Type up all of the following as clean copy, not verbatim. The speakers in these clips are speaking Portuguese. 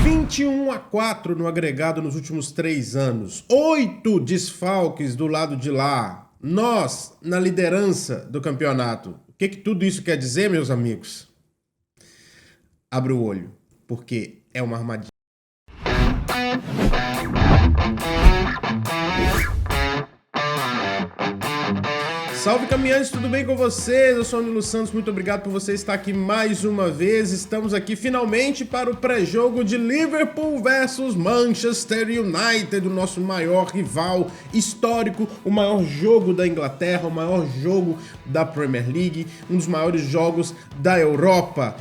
21-4 no agregado nos últimos 3 anos. 8 desfalques do lado de lá. Nós na liderança do campeonato. O que tudo isso quer dizer, meus amigos? Abre o olho, porque é uma armadilha. Salve, caminhantes, tudo bem com vocês? Eu sou o Nilo Santos, muito obrigado por você estar aqui mais uma vez. Estamos aqui finalmente para o pré-jogo de Liverpool versus Manchester United, o nosso maior rival histórico, o maior jogo da Inglaterra, o maior jogo da Premier League, um dos maiores jogos da Europa.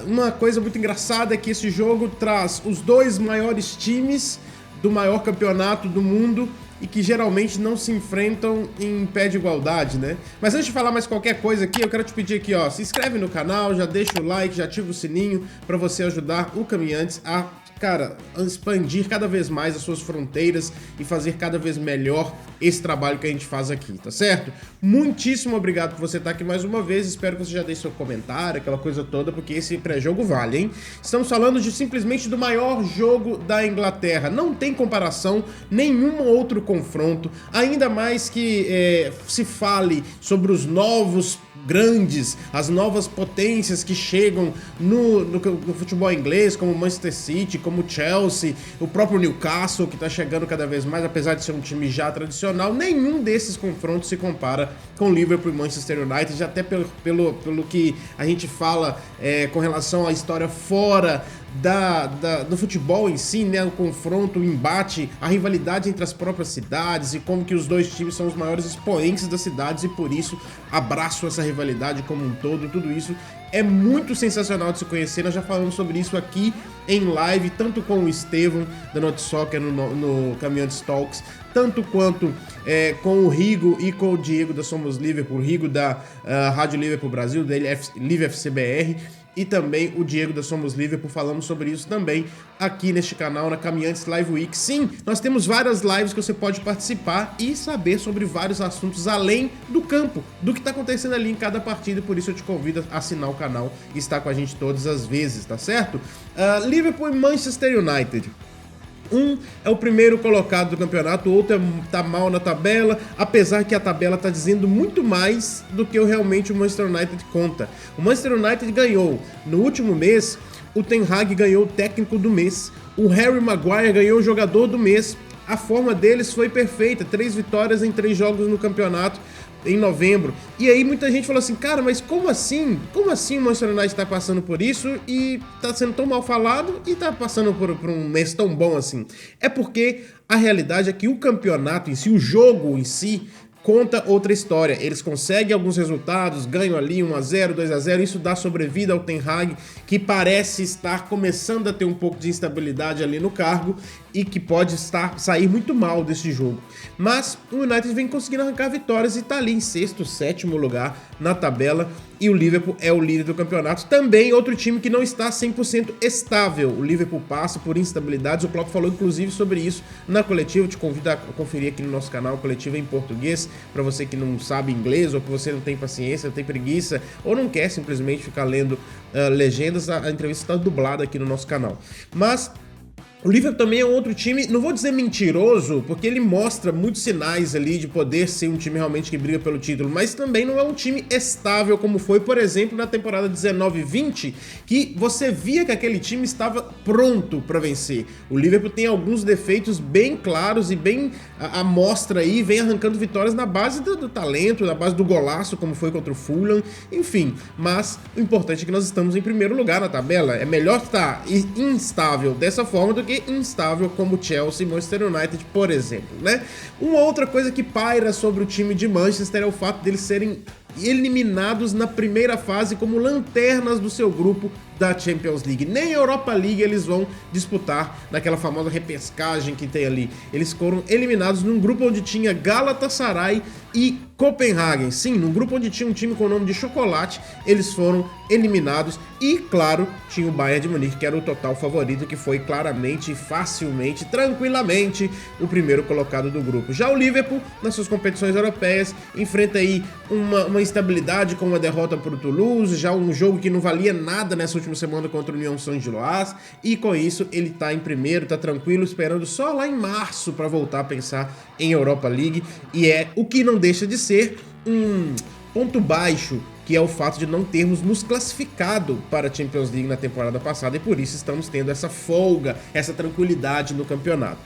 Uma coisa muito engraçada é que esse jogo traz os dois maiores times do maior campeonato do mundo e que geralmente não se enfrentam em pé de igualdade, né? Mas antes de falar mais qualquer coisa aqui, eu quero te pedir aqui, ó, se inscreve no canal, já deixa o like, já ativa o sininho para você ajudar o Caminhantes a, cara, expandir cada vez mais as suas fronteiras e fazer cada vez melhor esse trabalho que a gente faz aqui, tá certo? Muitíssimo obrigado por você estar aqui mais uma vez, espero que você já deixe seu comentário, aquela coisa toda, porque esse pré-jogo vale, hein? Estamos falando de simplesmente do maior jogo da Inglaterra, não tem comparação, nenhum outro confronto, ainda mais que se fale sobre os novos grandes, as novas potências que chegam no futebol inglês, como o Manchester City, como o Chelsea, o próprio Newcastle, que está chegando cada vez mais, apesar de ser um time já tradicional. Nenhum desses confrontos se compara com Liverpool e Manchester United, até pelo que a gente fala com relação à história fora do futebol em si, né? O confronto, o embate, a rivalidade entre as próprias cidades e como que os dois times são os maiores expoentes das cidades e por isso abraço essa rivalidade como um todo. Tudo isso é muito sensacional de se conhecer. Nós já falamos sobre isso aqui em live, tanto com o Estevão da Not Soccer no Caminhantes Talks, tanto quanto com o Rigo e com o Diego da Somos Liverpool, o Rigo da Rádio Liverpool Brasil, da Live FCBR, e também o Diego da Somos Liverpool. Falamos sobre isso também aqui neste canal, na Caminhantes Live Week. Sim, nós temos várias lives que você pode participar e saber sobre vários assuntos além do campo, do que está acontecendo ali em cada partida, e por isso eu te convido a assinar o canal e estar com a gente todas as vezes, tá certo? Liverpool e Manchester United. Um é o primeiro colocado do campeonato, o outro tá mal na tabela, apesar que a tabela tá dizendo muito mais do que realmente o Manchester United conta. O Manchester United ganhou no último mês, o Ten Hag ganhou o técnico do mês, o Harry Maguire ganhou o jogador do mês. A forma deles foi perfeita, 3 vitórias em 3 jogos no campeonato em novembro. E aí muita gente falou assim, cara, mas como assim? Como assim o Manchester United tá passando por isso e tá sendo tão mal falado e tá passando por um mês tão bom assim? É porque a realidade é que o campeonato em si, o jogo em si, conta outra história. Eles conseguem alguns resultados, ganham ali 1-0, 2-0, isso dá sobrevida ao Ten Hag, que parece estar começando a ter um pouco de instabilidade ali no cargo e que pode sair muito mal desse jogo. Mas o United vem conseguindo arrancar vitórias e tá ali em 6º, 7º lugar na tabela, e o Liverpool é o líder do campeonato. Também outro time que não está 100% estável. O Liverpool passa por instabilidades, o Klopp falou inclusive sobre isso na coletiva. Eu te convido a conferir aqui no nosso canal, coletiva em português, para você que não sabe inglês, ou que você não tem paciência, não tem preguiça, ou não quer simplesmente ficar lendo legendas. A entrevista está dublada aqui no nosso canal. Mas o Liverpool também é um outro time, não vou dizer mentiroso, porque ele mostra muitos sinais ali de poder ser um time realmente que briga pelo título, mas também não é um time estável como foi, por exemplo, na temporada 19-20, que você via que aquele time estava pronto para vencer. O Liverpool tem alguns defeitos bem claros e bem à mostra aí, vem arrancando vitórias na base do talento, na base do golaço, como foi contra o Fulham, enfim. Mas o importante é que nós estamos em primeiro lugar na tabela. É melhor estar instável dessa forma do que instável como Chelsea e Manchester United, por exemplo, né? Uma outra coisa que paira sobre o time de Manchester é o fato deles serem eliminados na primeira fase como lanternas do seu grupo da Champions League. Nem a Europa League eles vão disputar naquela famosa repescagem que tem ali. Eles foram eliminados num grupo onde tinha Galatasaray e Copenhagen. Sim, num grupo onde tinha um time com o nome de Chocolate, eles foram eliminados e, claro, tinha o Bayern de Munique, que era o total favorito, que foi claramente, facilmente, tranquilamente o primeiro colocado do grupo. Já o Liverpool, nas suas competições europeias, enfrenta aí uma instabilidade com uma derrota para o Toulouse, já um jogo que não valia nada nessa última semana contra o Union Saint-Gilloise, e com isso ele tá em primeiro, tá tranquilo, esperando só lá em março para voltar a pensar em Europa League, e é o que não deixa de ser um ponto baixo, que é o fato de não termos nos classificado para a Champions League na temporada passada, e por isso estamos tendo essa folga, essa tranquilidade no campeonato.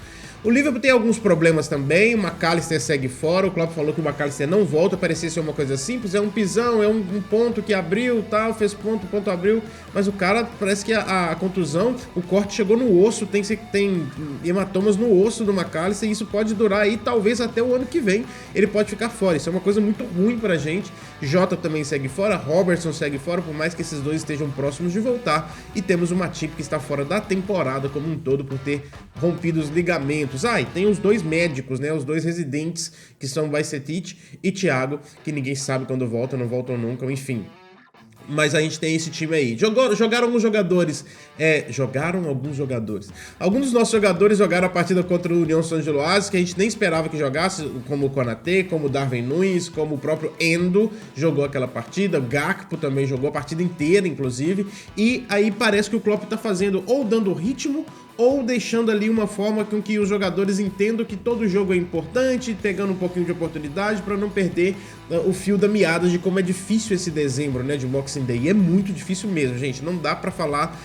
O Liverpool tem alguns problemas também, o McAllister segue fora, o Klopp falou que o McAllister não volta, parecia ser uma coisa simples, é um pisão, é um ponto que abriu, tal, fez ponto, o ponto abriu, mas o cara, parece que a contusão, o corte chegou no osso, tem hematomas no osso do McAllister, e isso pode durar aí talvez até o ano que vem, ele pode ficar fora, isso é uma coisa muito ruim pra gente. Jota também segue fora, Robertson segue fora, por mais que esses dois estejam próximos de voltar, e temos o Matip que está fora da temporada como um todo por ter rompido os ligamentos. E tem os dois médicos, né, os dois residentes, que são Bajcetic e Thiago, que ninguém sabe quando voltam, não voltam nunca, enfim. Mas a gente tem esse time aí. Jogaram alguns jogadores. Jogaram alguns jogadores. Alguns dos nossos jogadores jogaram a partida contra o Union Saint-Gilloise, que a gente nem esperava que jogasse, como o Konaté, como o Darwin Núñez, como o próprio Endo jogou aquela partida. O Gakpo também jogou a partida inteira, inclusive. E aí parece que o Klopp tá fazendo ou dando ritmo ou deixando ali uma forma com que os jogadores entendam que todo jogo é importante, pegando um pouquinho de oportunidade para não perder o fio da meada de como é difícil esse dezembro, né, de Boxing Day. E é muito difícil mesmo, gente. Não dá para falar,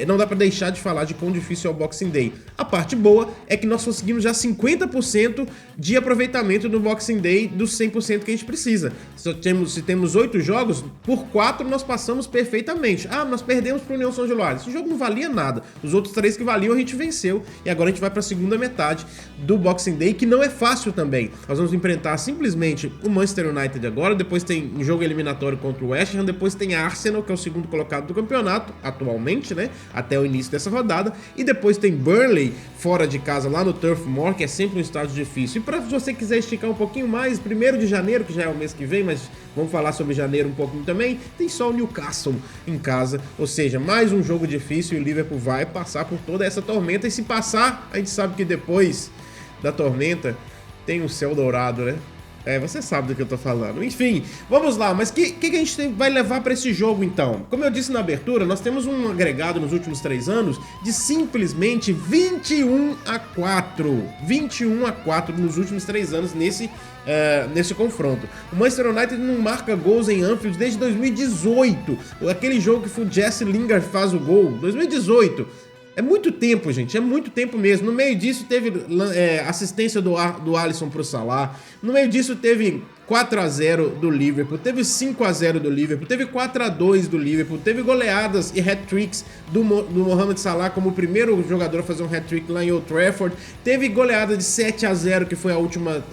não dá para deixar de falar de quão difícil é o Boxing Day. A parte boa é que nós conseguimos já 50% de aproveitamento no Boxing Day dos 100% que a gente precisa. Se temos 8 jogos, por 4 nós passamos perfeitamente. Nós perdemos para o Union Saint-Gilloise. Esse jogo não valia nada. Os outros 3 que valiam a gente venceu, e agora a gente vai para a segunda metade do Boxing Day, que não é fácil também. Nós vamos enfrentar simplesmente o Manchester United agora, depois tem um jogo eliminatório contra o West Ham, depois tem a Arsenal, que é o segundo colocado do campeonato, atualmente, né, até o início dessa rodada, e depois tem Burnley fora de casa, lá no Turf Moor, que é sempre um estádio difícil. E para você quiser esticar um pouquinho mais, 1º de janeiro, que já é o mês que vem, mas vamos falar sobre janeiro um pouquinho também, tem só o Newcastle em casa, ou seja, mais um jogo difícil, e o Liverpool vai passar por toda essa tormenta, e se passar, a gente sabe que depois da tormenta tem um céu dourado, né? Você sabe do que eu tô falando. Enfim, vamos lá, mas o que a gente vai levar para esse jogo então? Como eu disse na abertura, nós temos um agregado nos últimos 3 anos de simplesmente 21-4. 21-4 nos últimos 3 anos nesse confronto. O Manchester United não marca gols em Anfield desde 2018. Aquele jogo que foi o Jesse Lingard faz o gol. 2018. É muito tempo, gente, é muito tempo mesmo. No meio disso teve assistência do Alisson pro Salah. No meio disso teve 4-0 do Liverpool, teve 5-0 do Liverpool, teve 4-2 do Liverpool, teve goleadas e hat-tricks do Mohamed Salah como o primeiro jogador a fazer um hat-trick lá em Old Trafford, teve goleada de 7-0, que foi a última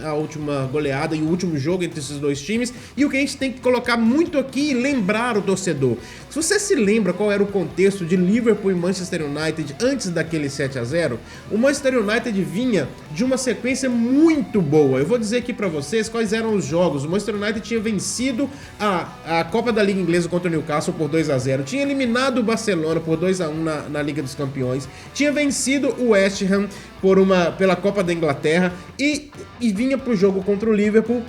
goleada e o último jogo entre esses dois times. E o que a gente tem que colocar muito aqui e lembrar o torcedor, se você se lembra qual era o contexto de Liverpool e Manchester United antes daquele 7-0, o Manchester United vinha de uma sequência muito boa. Eu vou dizer aqui pra vocês quais eram os jogos. O Manchester United tinha vencido a Copa da Liga Inglesa contra o Newcastle por 2-0, tinha eliminado o Barcelona por 2-1 na Liga dos Campeões, tinha vencido o West Ham pela Copa da Inglaterra e vinha pro jogo contra o Liverpool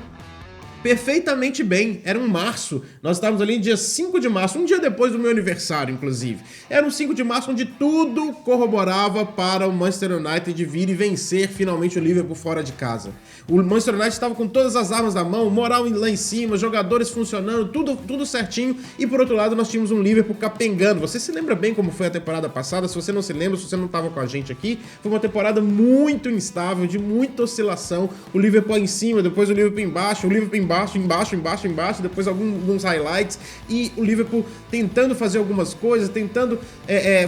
perfeitamente bem. Era um março, nós estávamos ali no dia 5 de março, um dia depois do meu aniversário, inclusive. Era um 5 de março onde tudo corroborava para o Manchester United vir e vencer finalmente o Liverpool fora de casa. O Manchester United estava com todas as armas na mão, moral lá em cima, jogadores funcionando, tudo certinho, e por outro lado nós tínhamos um Liverpool capengando. Você se lembra bem como foi a temporada passada? Se você não se lembra, se você não estava com a gente aqui, foi uma temporada muito instável, de muita oscilação. O Liverpool em cima, depois o Liverpool embaixo, o Liverpool embaixo, depois alguns highlights, e o Liverpool tentando fazer algumas coisas, tentando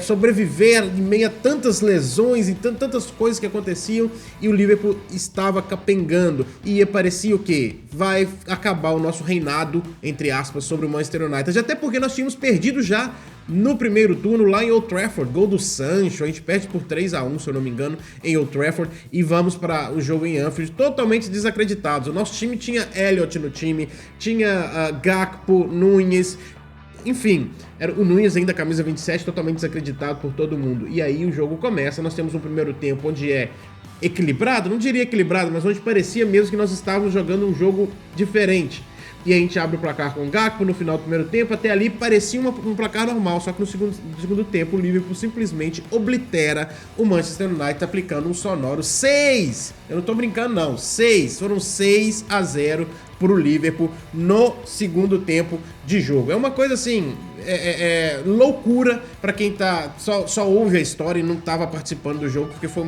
sobreviver em meio a tantas lesões e tantas coisas que aconteciam, e o Liverpool estava capengando, e parecia o quê? Vai acabar o nosso reinado, entre aspas, sobre o Manchester United, até porque nós tínhamos perdido já no primeiro turno lá em Old Trafford, gol do Sancho, a gente perde por 3-1, se eu não me engano, em Old Trafford, e vamos para o jogo em Anfield totalmente desacreditados. O nosso time tinha Elliott no time, tinha Gakpo, Núñez, Enfim, era o Nunes ainda camisa 27, totalmente desacreditado por todo mundo. E aí o jogo começa, nós temos um primeiro tempo onde é equilibrado, não diria equilibrado, mas onde parecia mesmo que nós estávamos jogando um jogo diferente. E a gente abre o placar com o Gakpo no final do primeiro tempo, até ali parecia um placar normal, só que no segundo tempo o Liverpool simplesmente oblitera o Manchester United aplicando um sonoro 6. Eu não tô brincando não, 6. Foram 6-0 pro Liverpool no segundo tempo de jogo. É uma coisa assim, loucura pra quem só ouve a história e não tava participando do jogo, porque foi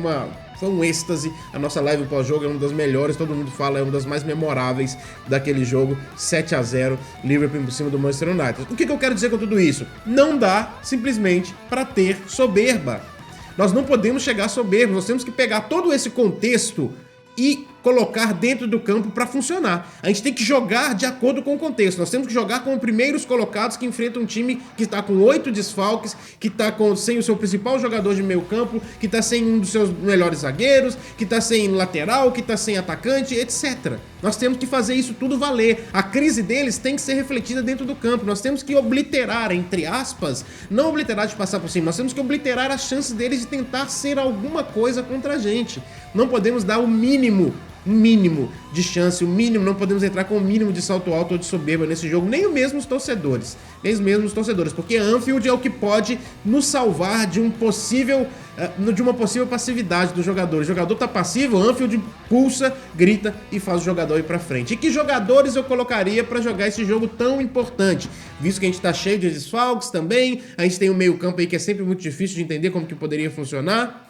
um êxtase. A nossa live pós-jogo é uma das melhores, todo mundo fala, é uma das mais memoráveis daquele jogo. 7-0, Liverpool por cima do Manchester United. O que eu quero dizer com tudo isso? Não dá simplesmente para ter soberba. Nós não podemos chegar soberbos, nós temos que pegar todo esse contexto e colocar dentro do campo para funcionar. A gente tem que jogar de acordo com o contexto. Nós temos que jogar com os primeiros colocados que enfrentam um time que está com 8 desfalques, que está sem o seu principal jogador de meio campo, que está sem um dos seus melhores zagueiros, que está sem lateral, que está sem atacante, etc. Nós temos que fazer isso tudo valer. A crise deles tem que ser refletida dentro do campo. Nós temos que obliterar, entre aspas, não obliterar de passar por cima, nós temos que obliterar as chances deles de tentar ser alguma coisa contra a gente. Não podemos dar o mínimo de chance, o mínimo, não podemos entrar com o mínimo de salto alto ou de soberba nesse jogo, nem mesmo os torcedores, porque Anfield é o que pode nos salvar de uma possível passividade do jogador. O jogador tá passivo, Anfield pulsa, grita e faz o jogador ir pra frente. E que jogadores eu colocaria pra jogar esse jogo tão importante? Visto que a gente tá cheio de desfalques também, a gente tem um meio campo aí que é sempre muito difícil de entender como que poderia funcionar.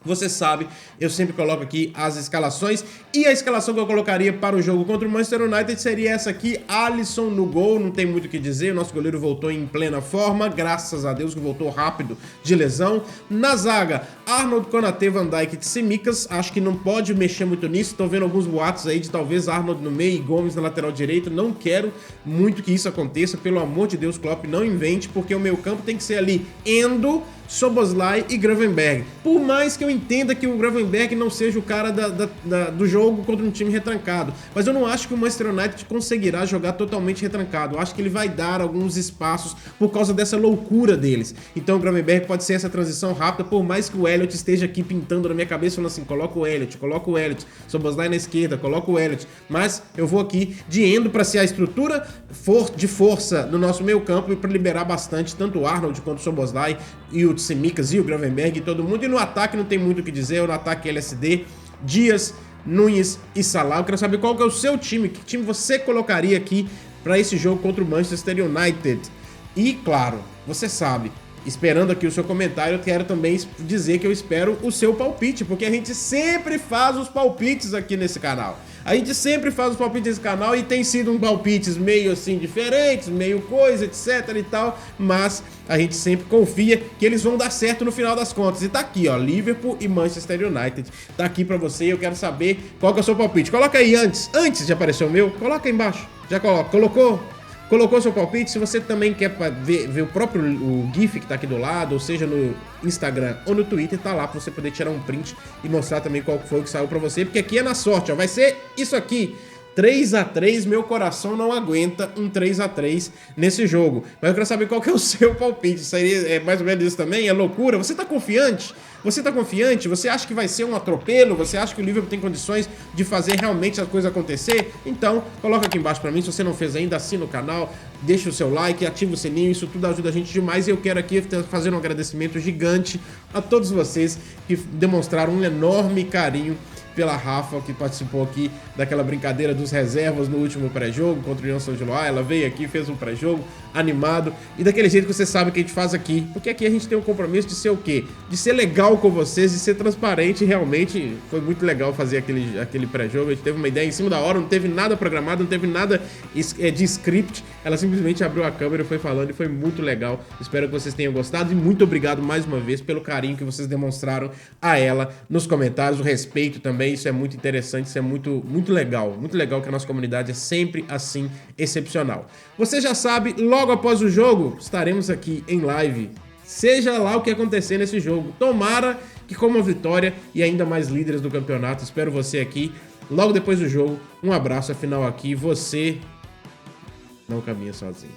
Você sabe, eu sempre coloco aqui as escalações, e a escalação que eu colocaria para o jogo contra o Manchester United seria essa aqui: Alisson no gol, não tem muito o que dizer, o nosso goleiro voltou em plena forma, graças a Deus que voltou rápido de lesão. Na zaga, Arnold, Konaté, Van Dijk e Tsimikas, acho que não pode mexer muito nisso, tô vendo alguns boatos aí de talvez Arnold no meio e Gomes na lateral direita, não quero muito que isso aconteça, pelo amor de Deus, Klopp, não invente, porque o meio campo tem que ser ali Endo, Szoboszlai e Gravenberch. Por mais que eu entenda que o Gravenberch não seja o cara do jogo contra um time retrancado, mas eu não acho que o Manchester United conseguirá jogar totalmente retrancado. Eu acho que ele vai dar alguns espaços por causa dessa loucura deles. Então o Gravenberch pode ser essa transição rápida, por mais que o Elliott esteja aqui pintando na minha cabeça, falando assim: coloca o Elliott, Szoboszlai na esquerda, coloca o Elliott. Mas eu vou aqui de Endo para ser a estrutura de força no nosso meio campo e para liberar bastante tanto o Arnold quanto o Szoboszlai e o Tsimikas e o Gravenberch e todo mundo. E no ataque não tem muito o que dizer, no ataque LSD, Dias, Nunes e Salah. Eu quero saber qual que é o seu time, que time você colocaria aqui para esse jogo contra o Manchester United. E claro, você sabe, esperando aqui o seu comentário, eu quero também dizer que eu espero o seu palpite, porque a gente sempre faz os palpites aqui nesse canal. A gente sempre faz os palpites nesse canal e tem sido um palpites meio assim diferentes, meio coisa, etc e tal, mas a gente sempre confia que eles vão dar certo no final das contas. E tá aqui, ó, Liverpool e Manchester United. Tá aqui pra você e eu quero saber qual que é o seu palpite. Coloca aí antes de aparecer o meu, coloca aí embaixo. Já coloca. Colocou seu palpite? Se você também quer ver o GIF que tá aqui do lado, ou seja, no Instagram ou no Twitter, tá lá pra você poder tirar um print e mostrar também qual foi o que saiu pra você, porque aqui é na sorte, ó, vai ser isso aqui. 3-3, meu coração não aguenta um 3-3 nesse jogo. Mas eu quero saber qual que é o seu palpite. Seria mais ou menos isso também? É loucura? Você tá confiante? Você tá confiante? Você acha que vai ser um atropelo? Você acha que o Liverpool tem condições de fazer realmente as coisas acontecer? Então, coloca aqui embaixo pra mim. Se você não fez ainda, assina o canal, deixa o seu like, ativa o sininho. Isso tudo ajuda a gente demais. E eu quero aqui fazer um agradecimento gigante a todos vocês que demonstraram um enorme carinho pela Rafa, que participou aqui daquela brincadeira dos reservas no último pré-jogo contra o União São Giloá. Ela veio aqui, fez um pré-jogo animado e daquele jeito que você sabe que a gente faz aqui, porque aqui a gente tem um compromisso de ser o quê? De ser legal com vocês, de ser transparente. Realmente foi muito legal fazer aquele pré-jogo. A gente teve uma ideia em cima da hora, não teve nada programado, não teve nada de script. Ela simplesmente abriu a câmera e foi falando e foi muito legal. Espero que vocês tenham gostado e muito obrigado mais uma vez pelo carinho que vocês demonstraram a ela nos comentários, o respeito também. Isso é muito interessante, isso é muito legal. Muito legal que a nossa comunidade é sempre assim excepcional. Você já sabe, logo após o jogo, estaremos aqui em live. Seja lá o que acontecer nesse jogo. Tomara que com uma vitória e ainda mais líderes do campeonato. Espero você aqui logo depois do jogo. Um abraço, afinal aqui você não caminha sozinho.